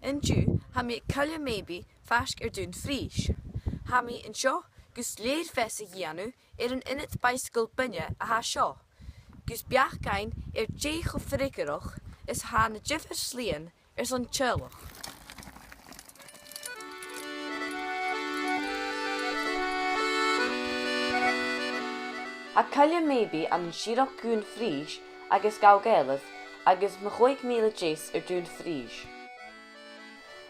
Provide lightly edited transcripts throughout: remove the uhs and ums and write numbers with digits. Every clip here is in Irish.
In dú, ha mi Coille Mabie fasc dún frís. Ha mi in seo gus léir fes a dhéanú an init baidhsagalachd-beinne a ha seo. Gus beachgain freagarrach is ha na jiffer slíon son teaghlach. Ha Coille Mabie an siadach gún frís agus Gaelic agus Coille Mabie dún frís.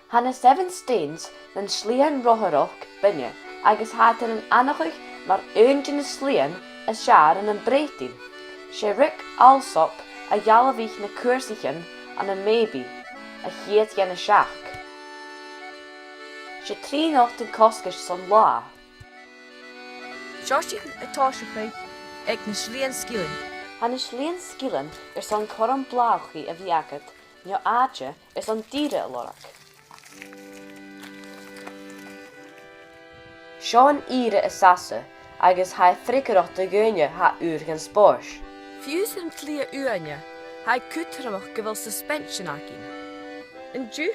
Ha na 7 stains den slíon rothracht-beinne agus hat an annachach mar eungin slíon a seaar an Breatainn. Sé ric alsop a dhealabhích na cuairsaichan an Mabie a Chiad gan seach. Sé 3 nacht in coscais son lá. Seachd Clachan ag na slíon scílan. Ha na slíon scílan son choram blauchaí a bhí agad, neo áide son díre a lorach. Seo an ire is sasa, agus ha freagarrach-beinne ha gan spòrs. Fiús an tlia uaine, ha cútramach go bhfuil suspension agin. In dú,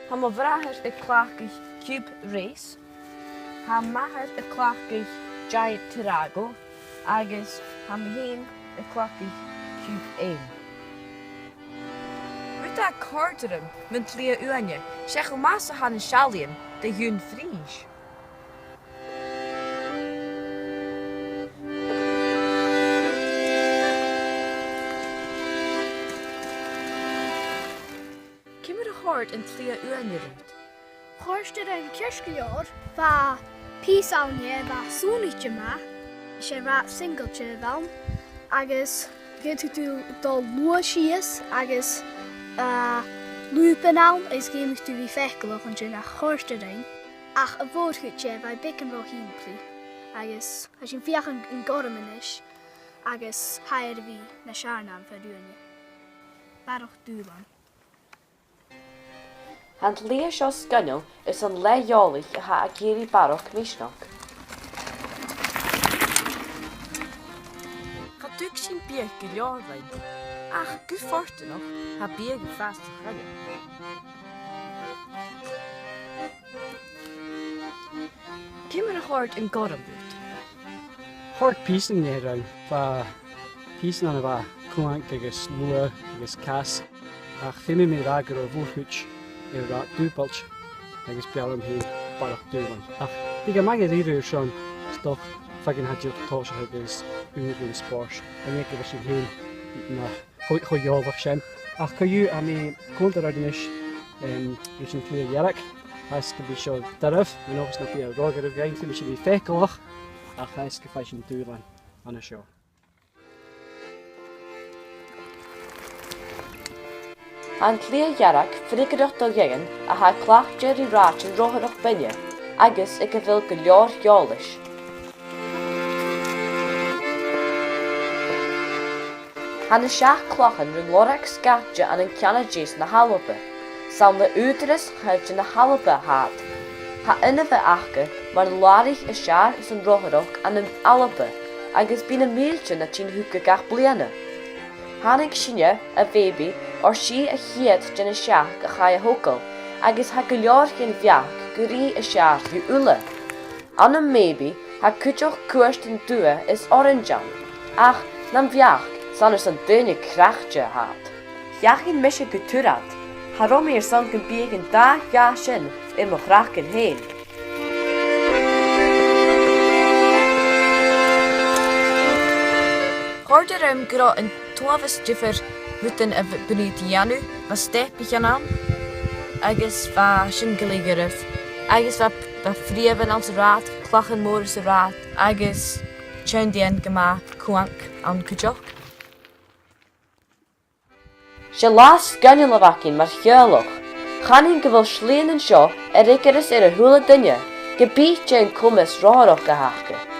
ha ma bhreathir chlachach cube race, ha maithir chlachach giant tarraingeach, agus ha ma héin chlachach cube aim. With that cordarum, min tlia uaine, sé go massa ha an sealaíonn de dún frís. In tlia uaine rúd. Chóirstead an ceiscileor bha píosáine bha súnaite ma, sé rap singleite bhain, agus géadú tú dul lua síos agus lúpanán is géimich tú bhí feicilech an sin a chóirsteadain, ach a bhódchuite bha bic an rohíimplí, agus ha sin fiach an goramanis, agus hair bhí na searnam fa dúine. Barach dúlan. An lia seo scanneal is an leálaigh a ha a géirí barach mísnach. Cha dúg sin bíag go leorlainn, ach go fortanach ha bíag go fast a chraile. Cimar a chóirt an goram bút? Chóirt písan né raibh, bha písan an bha cuainc agus lua agus cas, ach féimi mé ragar ó bhúrchuit ra dúpailt agus beallam hí barach dúlan. Ach bhí go maigad idir seán stoch fagin hadíocht táise agus úrún spòrs. An éic go sin hén na choilleolbhach sin. Ach coú a mí cúntar ardinis bhí sin freagarrach, heis go bhí seo darabh, an ógus na bhí a rágaribh gain, bhí sin bhí feicilech, ach heis go fáid sin dúlan anna seo. An freagarrach freagarrach-beinne a ha clachdeir I ráit an rothracht-beinne agus ag go bhfuil go leor geolais. Ha na Seachd Clachan rin lorach scate an ceanadéis na halba, sam na údaras chuilte na halba hád. Ha ina bheith achcha mar láirich a seaar is an rothracht an alba agus bí na mílte na tín thuca gach bliana. Hannig sinne a bhébi or si a Chiad den a seach a chai a hócail, agus ha go leor cin bheach go rí a seaar go ula. An Mabie ha cúteoch cuairt an dua is oranjan, ach nam bheach san san duine crachte hat. Cheachín mise go túrad, ha romí san go bíag an da ga sin I mo chrachcin héin. Chóirde go an tuavas jiffer mutan a Breatainn va stepichen an, agus va sin goléigerh, agus va fríomhan an sa rád, clachan mór sa rád, agus tseundéan go má cuanc an cúteoch. Se lás scanneal a bhacinn mar chealach, chanin go bhfuil slíon an seo a riceras ar a thula duine, go bíte an cumas ráthracht a hacha.